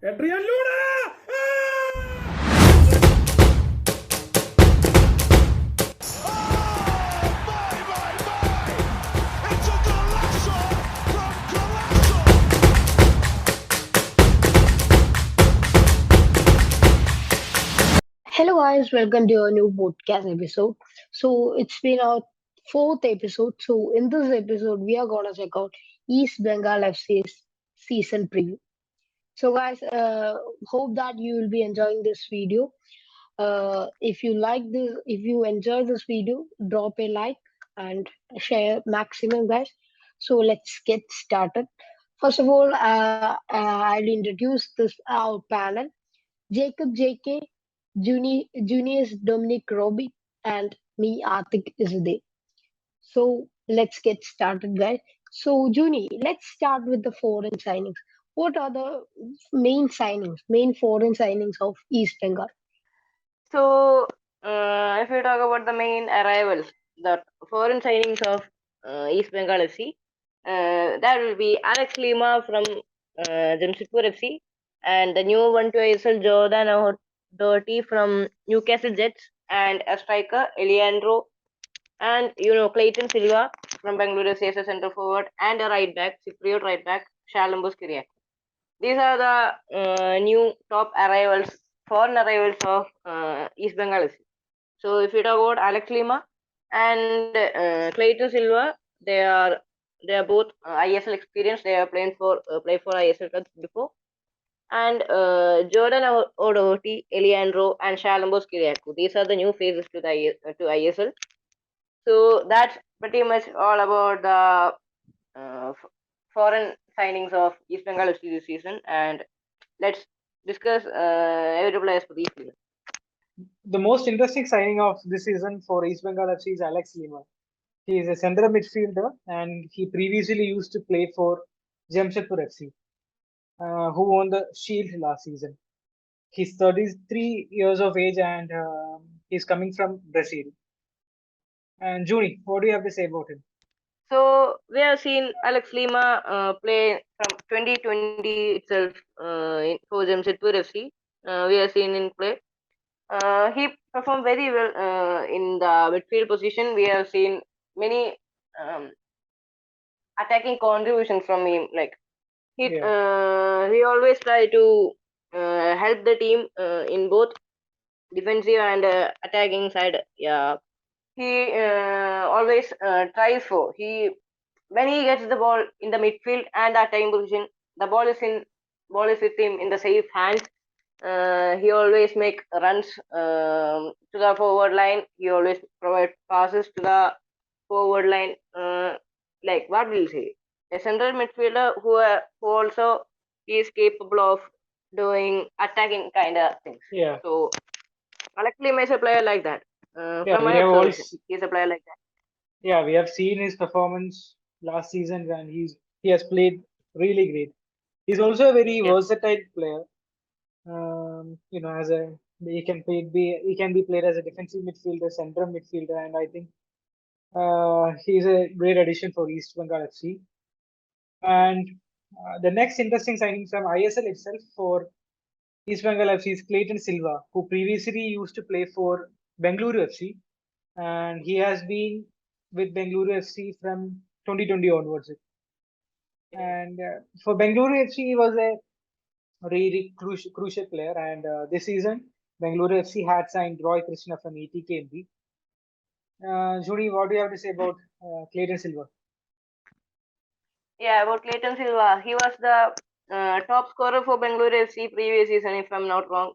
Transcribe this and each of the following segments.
Adrian Luna! It's a golazo from Golazo! Hello guys, welcome to a new podcast episode. So it's been our fourth episode. So in this episode, we are gonna check out East Bengal FC's season preview. So guys, hope that you will be enjoying this video. If you enjoy this video, drop a like and share maximum, guys. So let's get started. First of all, I'll introduce this our panel. Jacob JK, Junius Dominic Robbie, and me Atik is there. So let's get started, guys. So Juni, let's start with the foreign signings. What are the main foreign signings of East Bengal? So, if we talk about the main arrivals, the foreign signings of East Bengal FC, that will be Alex Lima from Jamshedpur FC, and the new one to ISL Jordan Doherty from Newcastle Jets, and a striker Eliandro, and Clayton Silva from Bangalore FC as a centre forward, and a right back, Cypriot right back, Shalambos Kyriak. These are the new top arrivals, foreign arrivals of East Bengal FC. So if you talk about Alex Lima and Clayton Silva, they are both ISL experienced. They are play for ISL clubs before. And Jordan O'Doherty, Eliandro, and Shalambos Kyriakou. These are the new faces to to ISL. So that's pretty much all about the foreign signings of East Bengal FC this season, and let's discuss every players for each season. The most interesting signing of this season for East Bengal FC is Alex Lima. He is a central midfielder and he previously used to play for Jamshedpur FC, who won the Shield last season. He's 33 years of age and he's coming from Brazil. And Juni, what do you have to say about him? So we have seen Alex Lima play from 2020 itself for Jamshedpur FC. We have seen in play. He performed very well in the midfield position. We have seen many um, attacking contributions from him. Like he always try to help the team in both defensive and attacking side. Yeah, he always tries for he when he gets the ball in the midfield and attacking position, the ball is with him in the safe hands. He always make runs to the forward line. He always provide passes to the forward line. Like what will say, a central midfielder who also is capable of doing attacking kind of things. Yeah. So Alex Lim is a player like that. Yeah, From we my have all observation, he's a player like that. yeah, we have seen his performance last season and he has played really great. He's also a very Yes. versatile player. As a he can be played as a defensive midfielder, central midfielder, and I think he's a great addition for East Bengal FC. And the next interesting signing from ISL itself for East Bengal FC is Clayton Silva, who previously used to play for Bengaluru FC, and he has been with Bengaluru FC from 2020 onwards. And for Bengaluru FC, he was a really crucial player. And this season, Bengaluru FC had signed Roy Krishna from ATKMB. Judy, what do you have to say about Clayton Silva? Yeah, about Clayton Silva, he was the top scorer for Bengaluru FC previous season, if I'm not wrong.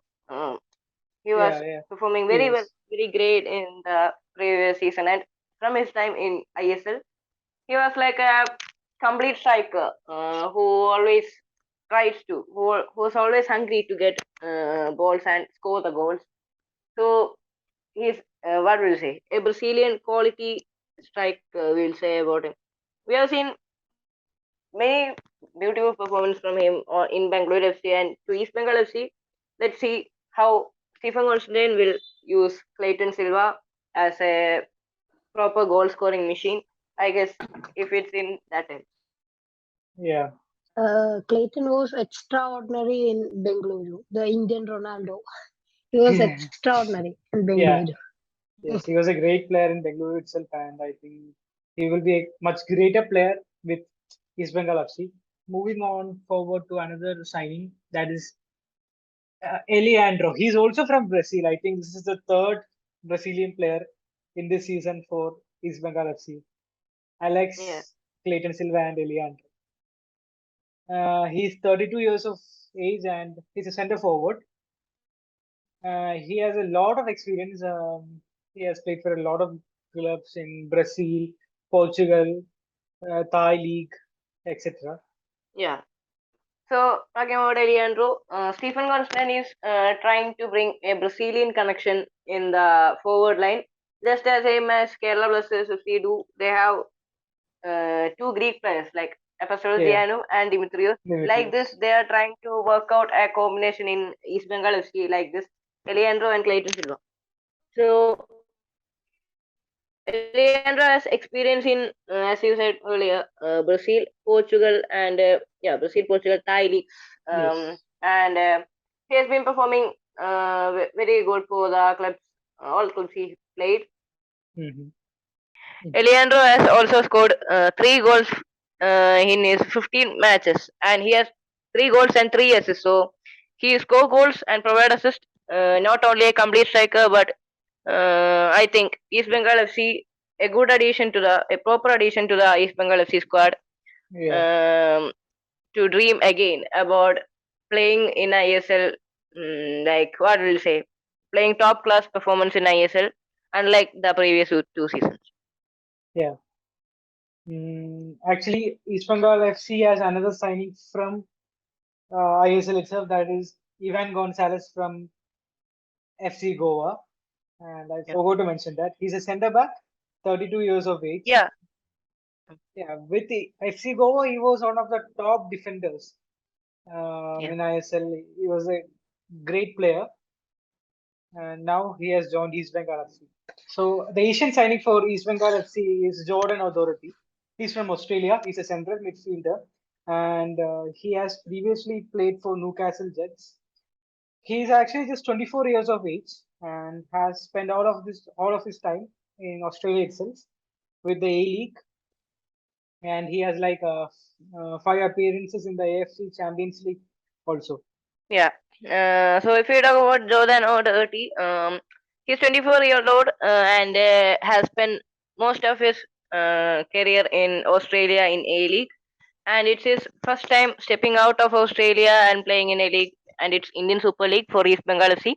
He was Yeah, performing he very well, was. very great in the previous season, and from his time in ISL, he was like a complete striker who always who was always hungry to get balls and score the goals. So he's what will you say, a Brazilian quality striker. We'll say about him. We have seen many beautiful performance from him in Bangalore FC and to East Bengal FC. Let's see how Stephen Constantine will use Clayton Silva as a proper goal scoring machine. I guess if it's in that end. Yeah. Clayton was extraordinary in Bengaluru, the Indian Ronaldo. He was extraordinary in Yeah, Bengaluru. yes, he was a great player in Bengaluru itself, and I think he will be a much greater player with East Bengal FC. Moving on forward to another signing, that is Eliandro. He's also from Brazil. I think this is the third Brazilian player in this season for East Bengal FC. Yeah. Alex, Clayton Silva, and Eliandro. He's 32 years of age and he's a center forward. He has a lot of experience. He has played for a lot of clubs in Brazil, Portugal, Thai League, etc. Yeah. So talking about Eliandro, Stephen Constant is trying to bring a Brazilian connection in the forward line, just as same as Kerala Blasters FC do. They have two Greek players like Yeah, Epafrodiano and Dimitrios. Like this, Demetrius. they are trying to work out a combination in East Bengal FC like this, Eliandro and Clayton Silva. So Eliandro has experience in, as you said earlier, Brazil, Portugal, and Brazil, Portugal, Thai leagues, Yes. and he has been performing very good for the clubs, all clubs he played. Hmm. Eliandro has also scored 3 goals in his 15 matches, and he has 3 goals and 3 assists. So he score goals and provide assists. Not only a complete striker, but I think East Bengal FC a proper addition to the East Bengal FC squad. Yeah, Um, to dream again about playing in ISL. Like what will say, playing top class performance in ISL, unlike the previous 2 seasons. yeah. Actually, East Bengal FC has another signing from ISL itself, that is Ivan Gonzalez from FC Goa. And I Yeah. forgot to mention that he's a centre back, 32 years of age. Yeah. Yeah, with the FC Goa, he was one of the top defenders Yeah. in ISL. He was a great player, and now he has joined East Bengal FC. So the Asian signing for East Bengal FC is Jordan Authority. He's from Australia. He's a central midfielder, and he has previously played for Newcastle Jets. He's actually just 24 years of age and has spent all of his time in Australia itself with the A League, and he has like 5 appearances in the AFC Champions League also. Yeah. So if we talk about Jordan O'Doherty, he's 24 years old and has spent most of his career in Australia in A League, and it's his first time stepping out of Australia and playing in A League, and it's Indian Super League for East Bengal FC.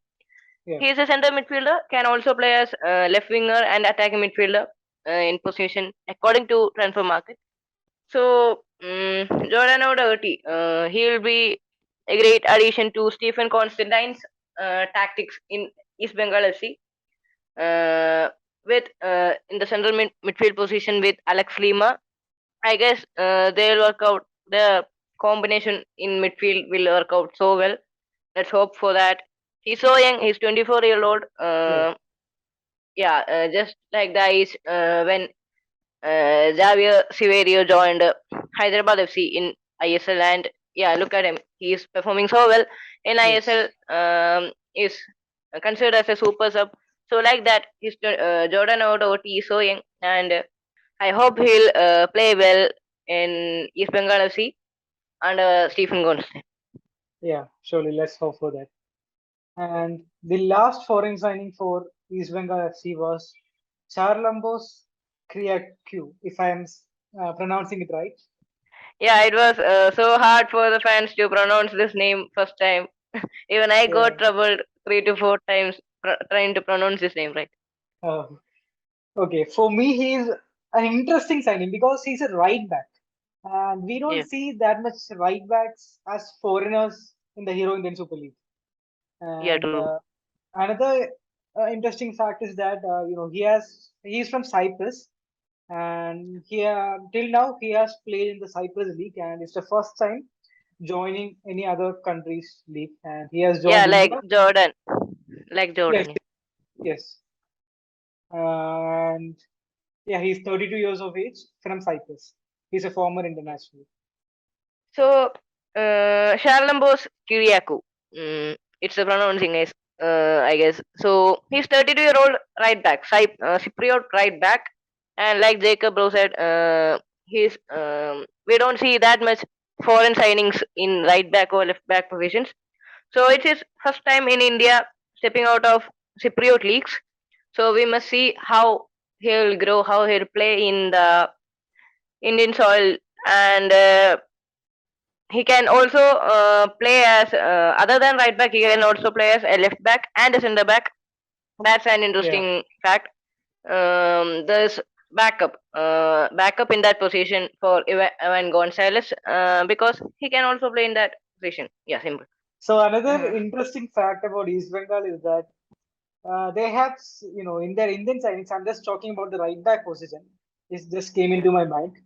Yeah, He is a center midfielder, can also play as left winger and attacking midfielder in position according to transfer market. So Jordan O'Doherty, he will be a great addition to Stephen Constantine's tactics in East Bengal FC. With in the central midfield position with Alex Lima, I guess they'll work out. The combination in midfield will work out so well. Let's hope for that. He's so young. He's 24-year old. yeah, Just like that is when Xavier Severio joined Hyderabad FC in ISL, and yeah, look at him. He is performing so well in ISL. yes, Is considered as a super sub. So like that, Jordan O'Doherty is so young, and I hope he'll play well in East Bengal FC under Stephen Gonstein. yeah. Surely, let's hope for that. And the last foreign signing for East Bengal FC was Charlambos Kriaku, if I am pronouncing it right. Yeah, it was so hard for the fans to pronounce this name first time. Even I Yeah. got troubled 3 to 4 times trying to pronounce his name right. Uh, okay, for me, he's an interesting signing because he's a right back. And we don't Yeah, see that much right backs as foreigners in the Hero Indian Super League. yeah, And true. another interesting fact is that he's from Cyprus, and till now he has played in the Cyprus league, and it's the first time joining any other country's league, and he has Yeah, joined like India. Jordan, Yes, Yeah. yes, and yeah, he's 32 years of age from Cyprus. He's a former international. So, Charlambos Kiriakou. It's the pronouncing is, I guess. So, he's 32-year-old right back, Cypriot right back. And like Jacob Bro said, we don't see that much foreign signings in right back or left back positions. So, it's his first time in India stepping out of Cypriot leagues. So, we must see how he'll grow, how he'll play in the Indian soil. And he can also play as other than right back. He can also play as a left back and a centre back. That's an Yeah. interesting fact. There's backup in that position for Evan Gonzalez because he can also play in that position. Yeah, simple. So another Uh, interesting fact about East Bengal is that they have, in their Indian signings, I'm just talking about the right back position. This just came into my mind.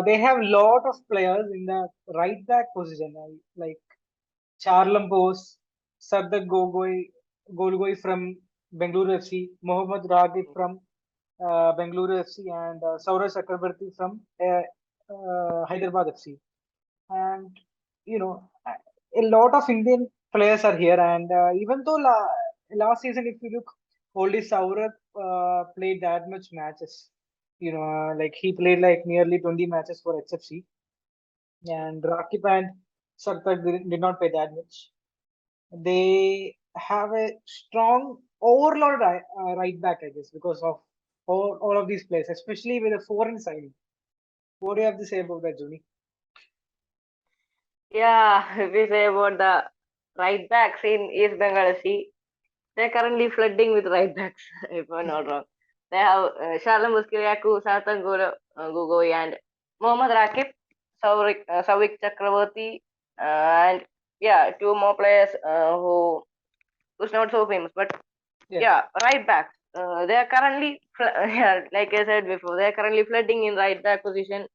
They have lot of players in the right back position, like Charlam Bose, Sardar Golgoi from Bengaluru FC, Mohammad Ragib from Bengaluru FC, and Saurav Chakrabarti from Hyderabad FC. And a lot of Indian players are here. And even though last season, if you look, only Saurav played that much matches. Like he played like nearly 20 matches for HFC, and Rakip and Sarkar did not play that much. They have a strong overload right back, I guess, because of all of these players, especially with a foreign signing. What do you have to say about that, Juni? yeah, if we say about the right backs in East Bengal FC, they're currently flooding with right backs, if I'm not wrong. They have Shalom Muskiriaku, Sartan Gugoi, and Mohammad Rakib, Savik Chakravarti, and yeah, two more players who's not so famous. But Yeah, yeah, right backs. They are currently, yeah, like I said before, they are currently flooding in right back position.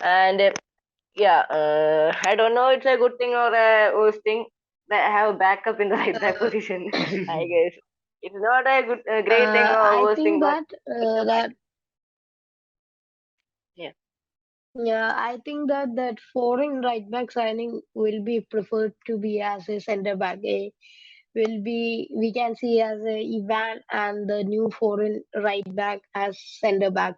And yeah, I don't know it's a good thing or a worse thing that I have backup in the right back position. I guess it's not a great thing or I worse thing, think but that it's a fact. that Yeah, yeah, I think that foreign right back signing will be preferred to be as a center back. Will be we can see as a Ivan and the new foreign right back as center back.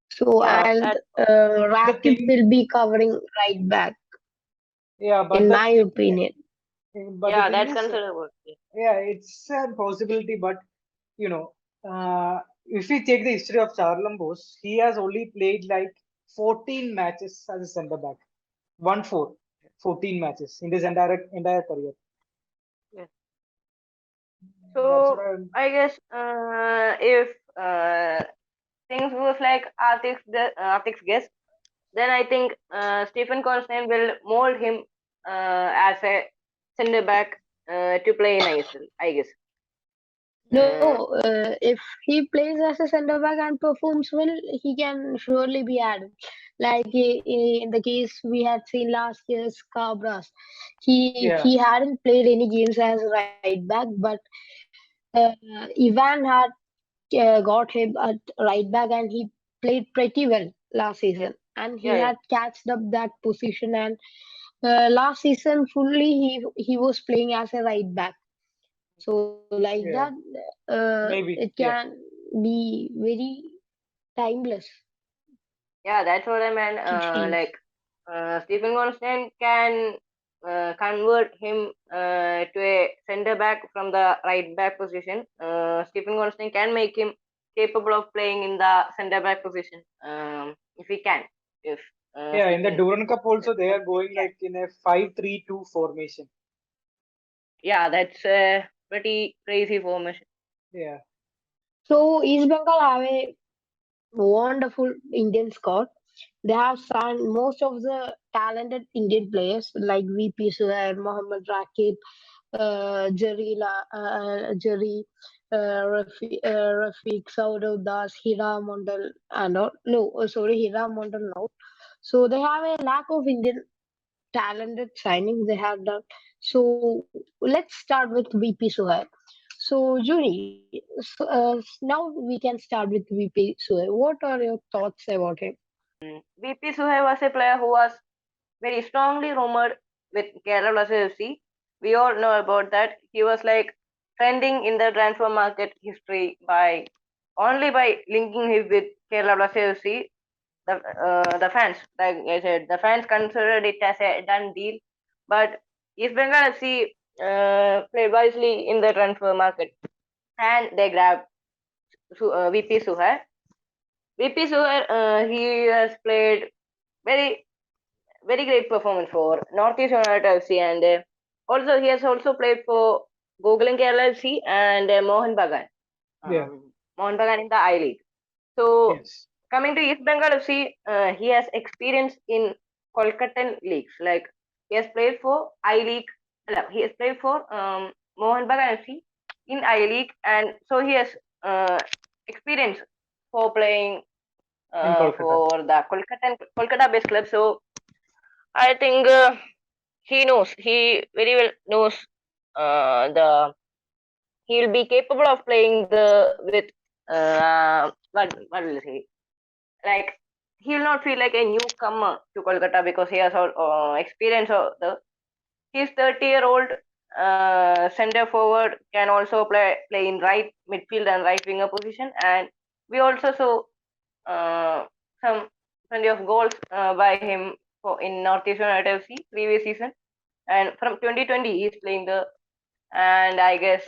So yeah, and that the Rakip thing, will be covering right back, yeah, in my opinion. but the yeah, thing that's is, considerable. Yeah. yeah, it's a possibility. But you know, if we take the history of Charlam Bose, he has only played like 14 matches as a center back. 1-4, 14 matches in his entire career. Yeah. That's what So I'm. I guess if things goes like Arctic's guess, then I think Stephen Constantine will mold him as a center back to play in ISL. I guess. Uh, No, if he plays as a center back and performs well, he can surely be added. Like in the case we had seen last year's Cabras, Yeah, he hadn't played any games as right back, but Ivan had got him at right back and he played pretty well last yeah, season, and he yeah, yeah, had catched up that position. And last season fully he was playing as a right back. So like that, yeah, it maybe. can Yeah, be very timeless, yeah. That's what I meant. it seems. Like Stephen Constantine can convert him to a center back from the right back position. Stephen Constantine can make him capable of playing in the center back position. If he can, if yeah. In the Stephen, Duran Cup if also, they are Constantine going can. like in a 5-3-2 formation. Yeah, that's a pretty crazy formation. Yeah, So East Bengal have a wonderful Indian squad. They have signed most of the talented Indian players like VP Suhair, Mohammad Rakib, Jerry, Rafiq, Saurav Das, Hira Mondal, and all. No, sorry, Hira Mondal now. So they have a lack of Indian talented signings they have done. So let's start with VP Suhail. So Juni, now we can start with VP Suhail. What are your thoughts about him? VP Suhay was a player who was very strongly rumored with Kerala Blasters FC. We all know about that. He was like trending in the transfer market history by only by linking him with Kerala Blasters FC. The fans, like I said, the fans considered it as a done deal, but East Bengal FC played wisely in the transfer market and they grabbed VP Suhar. VP Suhar, he has played very very great performance for Northeast United FC, and also he has also played for Google and Kerala FC and Mohan Bagan. Yeah. Mohan Bagan in the I League. So Yes. coming to East Bengal FC, he has experience in Kolkatan leagues. Like he has played for I League. He has played for Mohan Bagan FC in I League, and so he has uh, experience for playing In Kolkata. for the Kolkata based club. So I think he knows. He very well knows the. He'll be capable of playing the with what will I say? Like he'll not feel like a newcomer to Kolkata because he has all experience of the. He's 30-year-old center forward can also play in right midfield and right winger position, and we also saw some plenty of goals by him for in Northeast United FC previous season, and from 2020 he's playing the. And I guess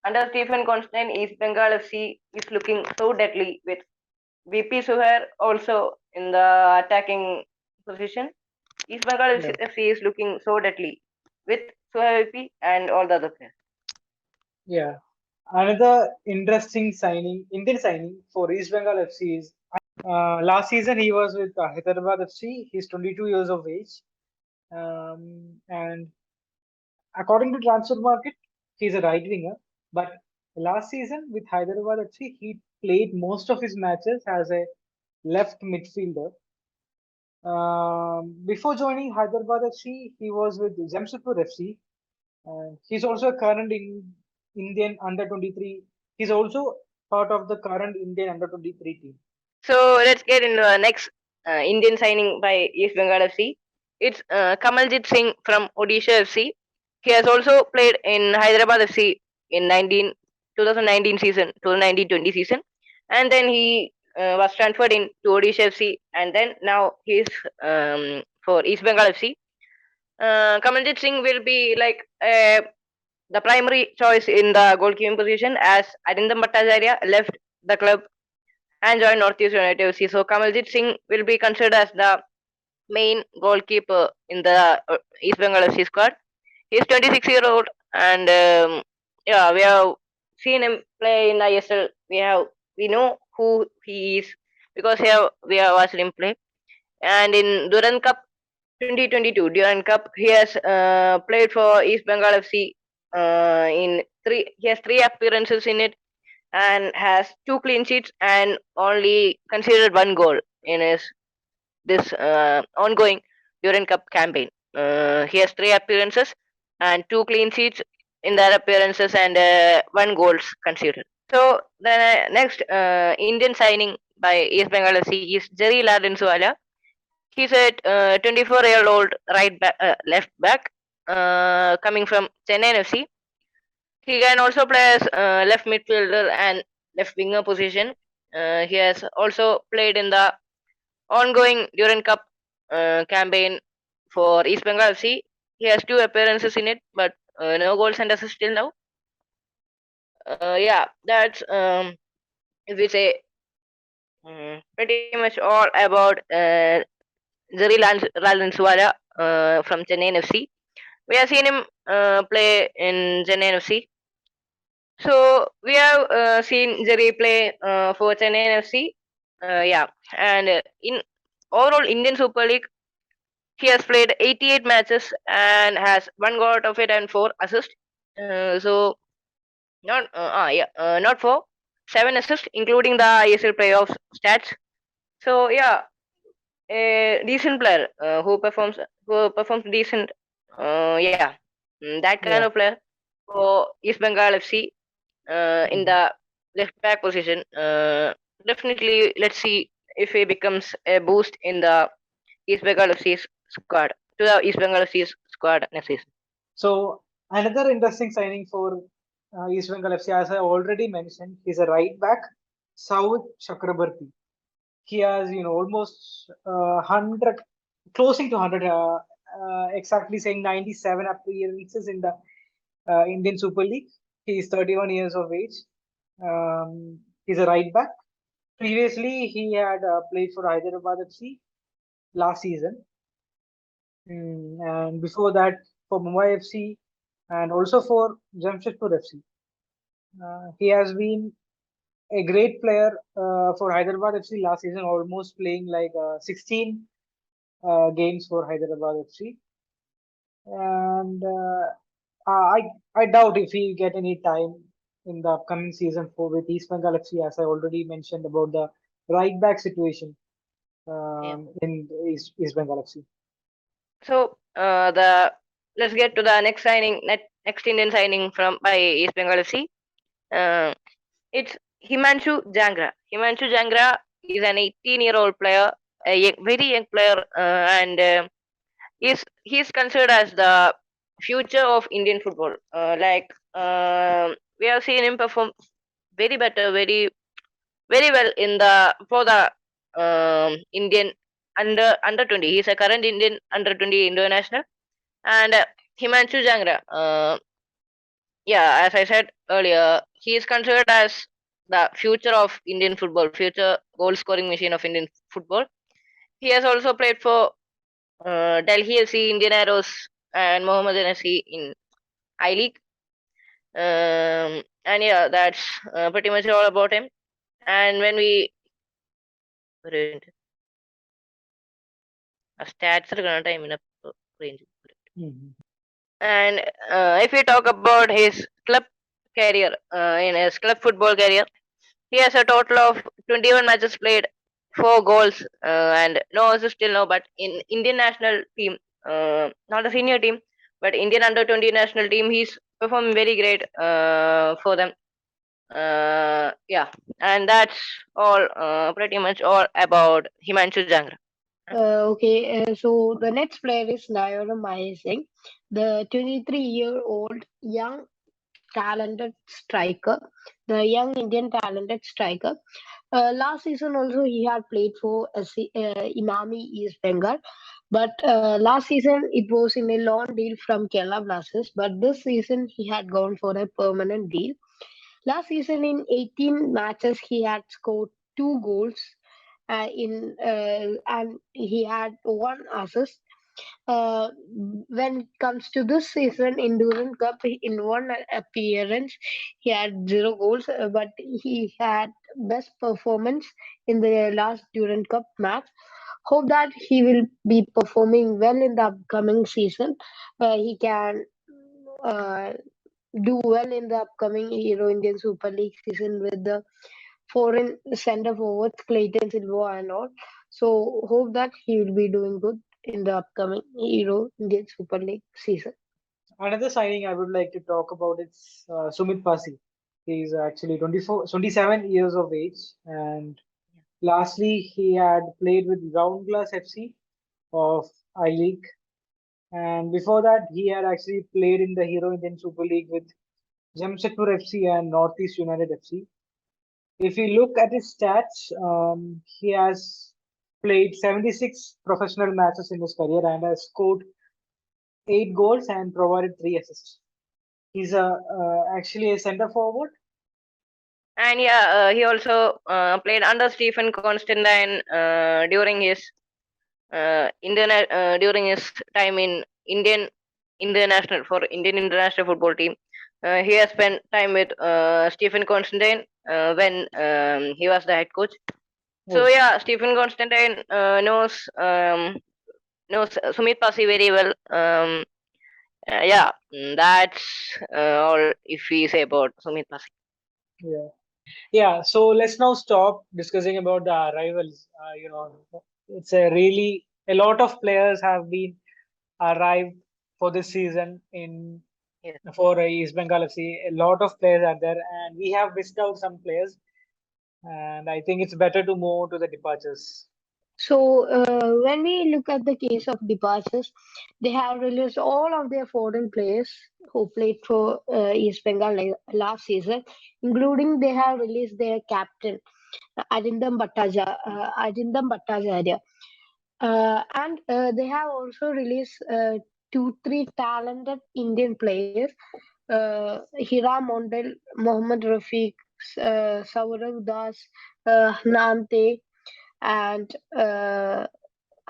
under Stephen Constant, East Bengal FC is looking so deadly with VP Suhair also in the attacking position. East Bengal Yeah. FC is looking so deadly with Suhair VP and all the other players. Yeah. Another interesting signing, Indian signing for East Bengal FC is last season he was with Hyderabad FC. He's 22 years of age. And according to transfer market, he's a right winger. But last season with Hyderabad FC, he played most of his matches as a left midfielder. Before joining Hyderabad FC, he was with Jamshedpur FC. He's also a current Indian under 23. He's also part of the current Indian under 23 team. So let's get into the next Indian signing by East Bengal FC. It's Kamaljit Singh from Odisha FC. He has also played in Hyderabad FC in 2019 season, 2019-20 season, and then he was transferred in to Odisha FC, and then now he's for East Bengal FC. Kamaljit Singh will be like the primary choice in the goalkeeping position as Arindam Bhattacharya left the club and joined Northeast United FC. So Kamaljit Singh will be considered as the main goalkeeper in the East Bengal FC squad. He's 26-year-old, and yeah, we have seen him play in ISL. We know who he is because we have watched him play. And in Duran Cup 2022 Duran Cup, he has played for East Bengal FC. He has three appearances in it and has two clean sheets and only conceded one goal in his this ongoing Duran Cup campaign. He has three appearances and two clean sheets in their appearances and one goals conceded. So the next Indian signing by East Bengal FC is Jerry Ladenswala. He's a 24-year-old left back coming from Chennai FC. He can also play as left midfielder and left winger position. He has also played in the ongoing Duran Cup campaign for East Bengal FC. He has two appearances in it, but no goals and assists till now. Yeah, that's if we say pretty much all about Zari Lanswara from Chennai FC. We have seen him play in Chennai FC. So we have seen Jerry play for Chennai FC. Yeah, and in overall Indian Super League, he has played 88 matches and has one goal out of it and four assists. So not four, seven assists, including the ISL playoffs stats. So yeah, a decent player who performs decent. Yeah, that kind Yeah. of player for East Bengal FC in Mhm. the left back position. Definitely, let's see if he becomes a boost in the East Bengal FC's squad. to the East Bengal FC's squad next season. So another interesting signing for East Bengal FC, as I already mentioned, is a right back, Saud Chakrabarti. He has, almost 100, closing to 100, exactly saying 97 appearances in the Indian Super League. He is 31 years of age. He's a right back. Previously, he had played for Hyderabad FC last season. And before that, for Mumbai FC and also for Jamshedpur FC. He has been a great player for Hyderabad FC last season, almost playing like 16 games for Hyderabad FC. And I doubt if he get any time in the upcoming season for with East Bengal FC, as I already mentioned about the right back situation Yeah. in East Bengal FC. So the let's get to the next signing, next Indian signing from by East Bengal FC. Uh, it's Himanshu Jangra. Himanshu Jangra is an 18-year-old player, a very young player, and he's considered as the future of Indian football. We have seen him perform very better, very well in the for the Indian under 20. He's a current Indian under 20 international, and Himanshu Jangra. Yeah, as I said earlier, he is considered as the future of Indian football, future goal scoring machine of Indian football. He has also played for Delhi FC, Indian Arrows, and Mohammedan FC in I League. And yeah, that's pretty much all about him. And when we stats are time in a range. Mhm. And if we talk about his club career, in his club football career, he has a total of 21 matches played, 4 goals, and no assists till now. But in Indian national team, not a senior team, but Indian under 20 national team, he's performing very great for them. Yeah, and that's all, pretty much all about Himanshu Jangra. So the next player is Nayoram Singh, the 23-year-old young talented striker, the young Indian talented striker. Last season also he had played for Emami East Bengal, but last season it was in a loan deal from Kerala Blasters. But this season he had gone for a permanent deal. Last season in 18 matches he had scored 2 goals, and he had 1 assist. When it comes to this season in Durand Cup, in one appearance, he had 0 goals, but he had best performance in the last Durand Cup match. Hope that he will be performing well in the upcoming season. He can uh, do well in the upcoming Hero Indian Super League season with the foreign center forwards Clayton Silva and all. So hope that he will be doing good in the upcoming Hero Indian Super League season. Another signing I would like to talk about is Sumit Pasi. He's actually 27 years of age, and lastly, he had played with Round Glass FC of I League, and before that, he had actually played in the Hero Indian Super League with Jamshedpur FC and Northeast United FC. If you look at his stats, he has played 76 professional matches in his career and has scored 8 goals and provided 3 assists. He's actually a center forward. And yeah, he also played under Stephen Constantine during his time in Indian international football team. He has spent time with Stephen Constantine when he was the head coach. So Oh, yeah, Stephen Constantine knows Sumit Pasi very well. Yeah, that's all if we say about Sumit Pasi. yeah. Yeah, so let's now stop discussing about the arrivals. It's a lot of players have been arrived for this season in Yes. for East Bengal FC. A lot of players are there, and we have missed out some players. And I think it's better to move to the departures. So, when we look at the case of departures, they have released all of their foreign players who played for East Bengal last season, including they have released their captain Arindam Bhattacharya, and they have also released three talented Indian players, Hira Mondal, Mohammad Rafiq, Saurav Das, Nante, and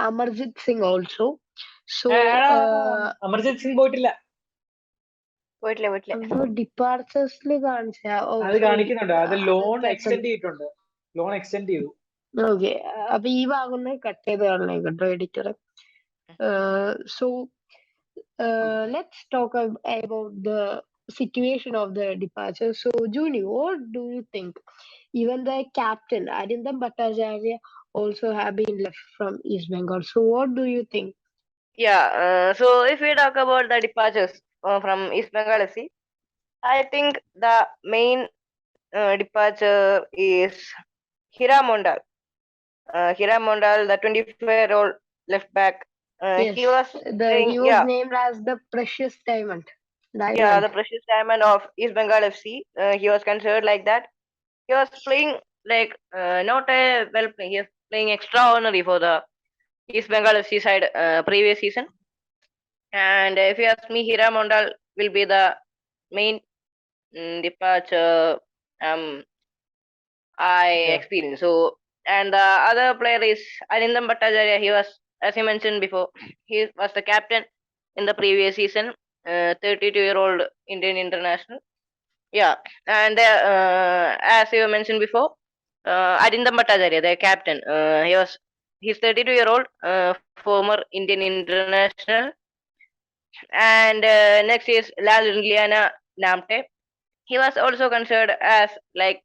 Amarjit Singh also. So, എടാ അമർജിത് സിംഗ് പോയിട്ടില്ല. പോയിട്ടില്ല പോയിട്ടില്ല. അത് ഡിപ്പാർച്ചേഴ്സിൽ കാണിച്ച അത് കാണിക്കുന്നുണ്ട്. അത് loan പെട്ടെന്ന് എക്സ്റ്റെൻഡ് ചെയ്തിട്ടുണ്ട്. ലോൺ എക്സ്റ്റെൻഡ് ചെയ്തു. ഓക്കെ. അപ്പൊ ഈ ഭാഗം ഒന്ന് കട്ട് ചെയ്ത് കളഞ്ഞേ കേട്ടോ editor. So let's talk about the situation of the departure. So, Juni, what do you think? Even the captain, Arindam Bhattacharya, also have been left from East Bengal. So, what do you think? Yeah, so if we talk about the departures from East Bengal FC, I think the main departure is Hira Mondal. Hira Mondal, the 24-year-old left back. Yes, He was playing, he was named as the precious diamond. yeah, the precious diamond of East Bengal FC. He was considered like that. He was playing like not a well playing. He was playing extraordinary for the East Bengal FC side previous season. And if you ask me, Hira Mondal will be the main departure I Yeah. experienced. So, and the other player is Arindam Bhattacharya. He was, as you mentioned before, he was the captain in the previous season. 32-year-old Indian international. Yeah, and as you mentioned before, Arindam Bhattacharya, the captain, he's 32-year-old former Indian international, and next is Lal Liana Namte. He was also considered as like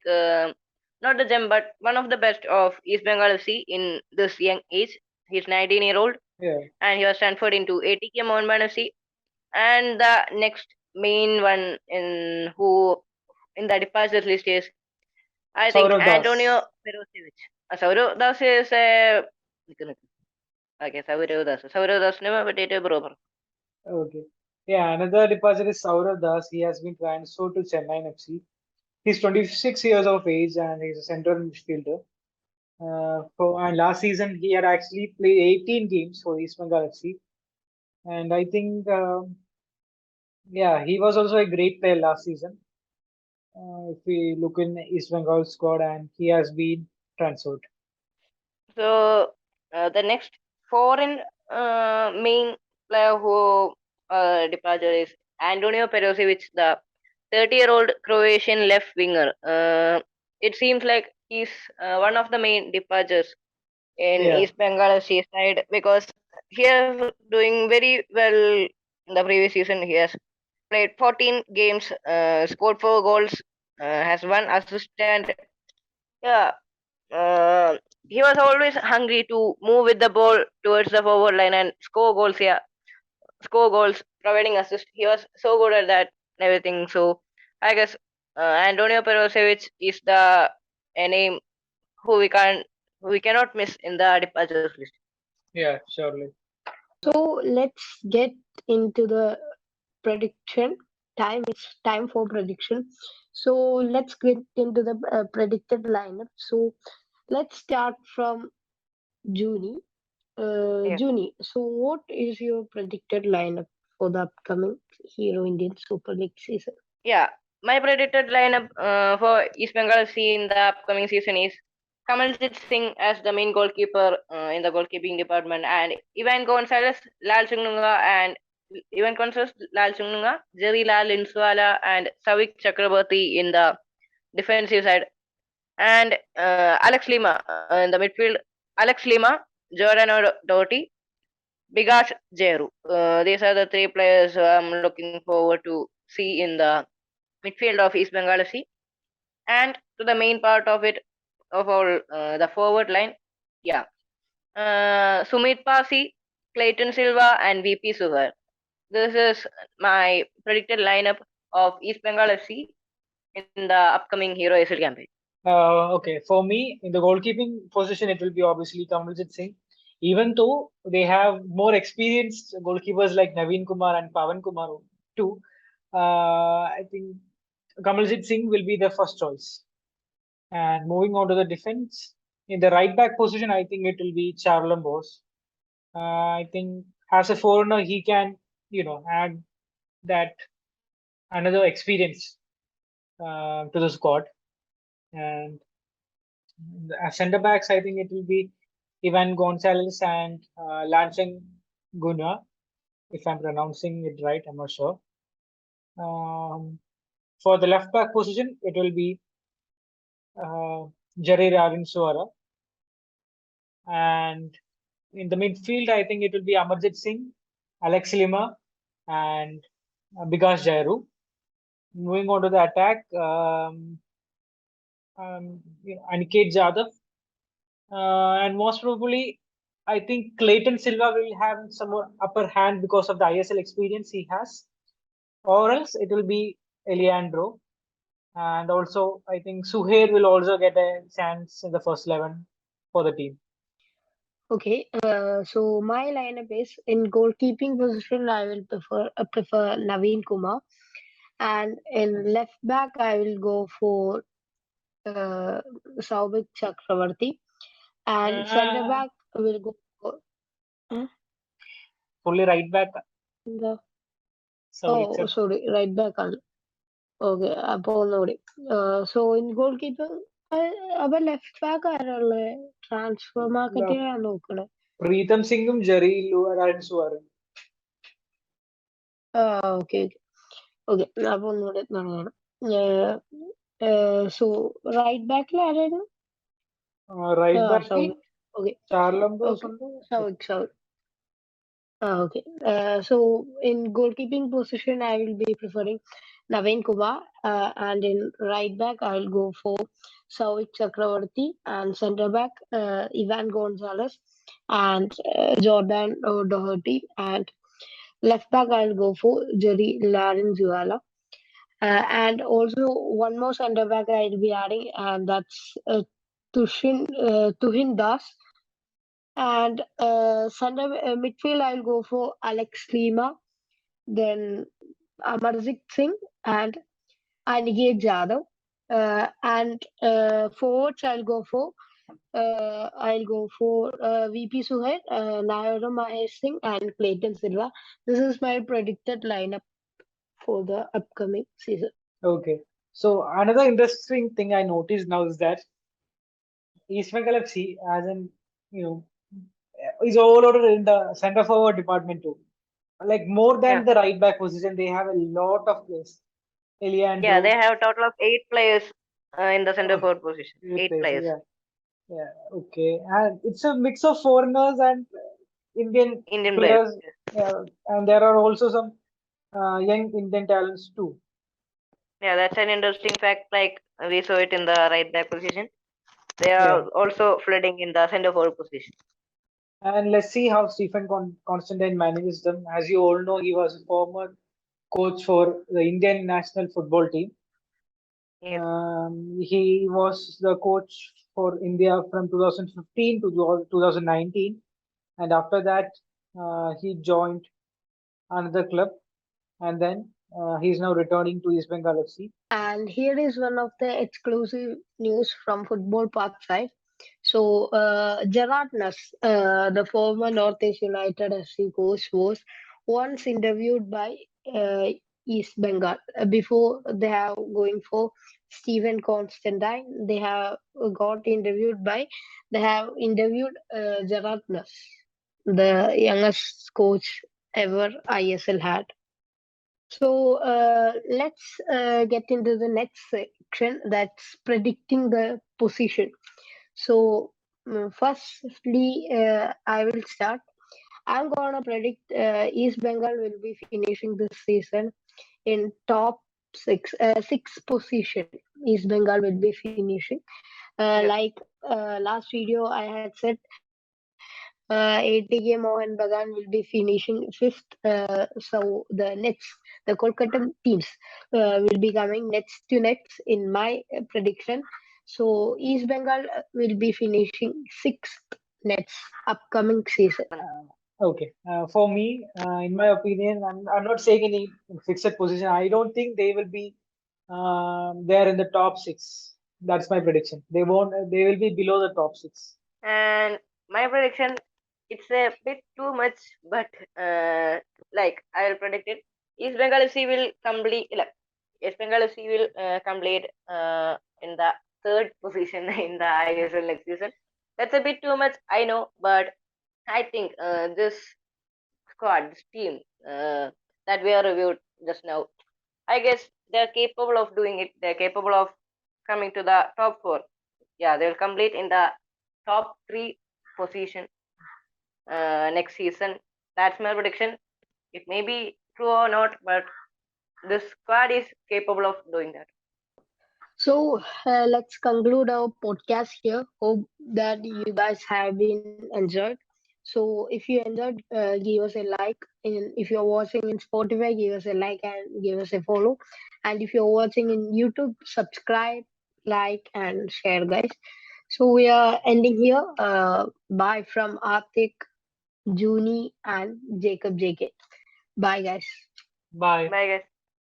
not the gem, but one of the best of East Bengal FC in this young age. He's 19-year-old, Yeah. and he was transferred into ATK Mohun FC. And the next main one in who in the departures list is I think Saurav Das. Antonio Perosevic. Saurav Das is a okay. Saurav Das. Saurav Das never but bro. Okay. Yeah, another departure is Saurav Das. He has been transferred to Chennai FC. He's 26 years of age and he's a central midfielder. And last season he had actually played 18 games for East Bengal FC. And I think, yeah, he was also a great player last season. If we look in East Bengal squad, and he has been transferred. So the next foreign main player who departure is Antonio Perosevic, the 30-year-old Croatian left winger. It seems like he's one of the main departures in Yeah. East Bengal FC side because he is doing very well in the previous season. He has played 14 games, scored 4 goals, has 1 assist, and yeah, uh, he was always hungry to move with the ball towards the forward line and score goals. Yeah, score goals, providing assist. He was so good at that and everything. So I guess Antonio Perosevic is the a name who we cannot miss in the departures list. Yeah, surely. So let's get into the prediction time. It's time for prediction. So let's get into the predicted lineup. So let's start from Juni. Yeah. Juni, so what is your predicted lineup for the upcoming Hero Indian Super League season? Yeah, my predicted lineup for East Bengal FC in the upcoming season is Kamaljeet Singh as the main goalkeeper in the goalkeeping department, and Ivan Gonzalez, Lal Sungunga, and Ivan Gonzalez, Lal Sungunga, Jerry Lal Inswala, and Savik Chakraborty in the defensive side, and Alex Lima in the midfield. Alex Lima, Jordan Doty, Bigash Jeru. These are the 3 players I'm looking forward to see in the midfield of East Bengal FC, and to the main part of it of all the forward line. Yeah, Sumit Pasi, Clayton Silva, and VP Suhar. This is my predicted lineup of East Bengal FC in the upcoming Hero ASL campaign. Okay, for me, in the goalkeeping position, it will be obviously Kamaljeet Singh. Even though they have more experienced goalkeepers like Naveen Kumar and Pavan Kumar too, I think Kamaljeet Singh will be the first choice. And moving on to the defense, in the right back position, I think it will be Charlam Bose. I think as a foreigner, he can, add that another experience to the squad. And as centre backs, I think it will be Ivan Gonzalez and Lanchin Gunwa, if I'm pronouncing it right, I'm not sure. Um, for the left back position, it will be uh, Jarir Suara. And in the midfield, I think it will be Amarjit Singh, Alex Lima, and Bigas Jairu. Moving on to the attack, Aniket Jadhav, and most probably, I think Clayton Silva will have some more upper hand because of the ISL experience he has, or else it will be Eliandro. And also, I think Suhair will also get a chance in the first 11 for the team. Okay, so my lineup is in goalkeeping position. I will prefer Naveen Kumar, and in left back I will go for Saubik Chakravarti, and center Uh, back will go for uh, fully right back, the Savik oh sir. sorry right back on. Okay, അപ്പോൾ ഒന്നുകൂടി. So in goalkeeper അപ്പൊ left back ആരാളെ transfer മാർക്കറ്റിലാണ് നോക്കണേ. Preetham Singhum, Jari Suara. Okay okay അപ്പൊ ഒന്നുകൂടെ തുടങ്ങണം. So right ബാക്കിൽ ആരായിരുന്നു? Right back, Souvik. Okay Charlambos. Okay Souvik. Okay. So in goalkeeping position, I will be preferring Naveen Kumar, and in right back, I'll go for Sauvik Chakravarti, and centre back, Ivan Gonzalez, and Jordan Doherty, and left back, I'll go for Jerry Larinzuala. And also one more centre back I'll be adding, and that's Tuhin Das. And center midfield, I'll go for Alex Lima, then Amarjit Singh, and Aniket Jadhav. And forwards, I'll go for VP Suhail, Nayara Mahesh Singh, and Clayton Silva. This is my predicted lineup for the upcoming season. Okay. So another interesting thing I noticed now is that East Bengal FC, as in, you know, is overloaded in the center forward department too. Like more Yeah, than the right back position, they have a lot of players. yeah, they Eliandro, have a total of 8 players in the center oh, forward position. great Eight players. players. Yeah, yeah, okay. And it's a mix of foreigners and Indian Indian players. players. Yeah, and there are also some young Indian talents too. Yeah, that's an interesting fact. Like we saw it in the right back position. They Yeah. are also flooding in the center forward position. And let's see how Stephen Constantine manages them. As you all know, he was a former coach for the Indian national football team. Yes. He was the coach for India from 2015 to 2019, and after that, he joined another club, and then he's now returning to East Bengal FC. And here is one of the exclusive news from Football Park side. So, Gerard Nuss, the former Northeast United FC coach, was once interviewed by uh, East Bengal before they have going for Stephen Constantine. They have interviewed Gerard Nuss, the youngest coach ever ISL had. So let's get into the next section, that's predicting the position. So firstly, I will start. I'm gonna predict East Bengal will be finishing this season in top six position. East Bengal will be finishing. Yes. Like last video, I had said ATK Mohan Bagan will be finishing fifth. So the Kolkata teams will be coming next to next in my prediction. So East Bengal will be finishing sixth next upcoming season. Okay. For me, in my opinion, I'm not saying any fixed position. I don't think they will be there in the top six. That's my prediction. They won't. They will be below the top six. And my prediction, it's a bit too much, but like I will predict it. East Bengal FC will complete. Like, East Bengal FC will complete in the third position in the ISL next season. That's a bit too much, I know, but I think this squad, this team that we are reviewed just now, I guess they're capable of doing it. They're capable of coming to the top four. Yeah, they'll complete in the top three position next season. That's my prediction. It may be true or not, but this squad is capable of doing that. So let's conclude our podcast here. Hope that you guys have been enjoyed. So if you enjoyed, give us a like. If you're watching in Spotify, give us a like and give us a follow. And if you're watching in YouTube, subscribe, like, and share, guys. So we are ending here. Bye from Artik, Juni, and Jacob JK. Bye, guys. Bye. Bye, guys.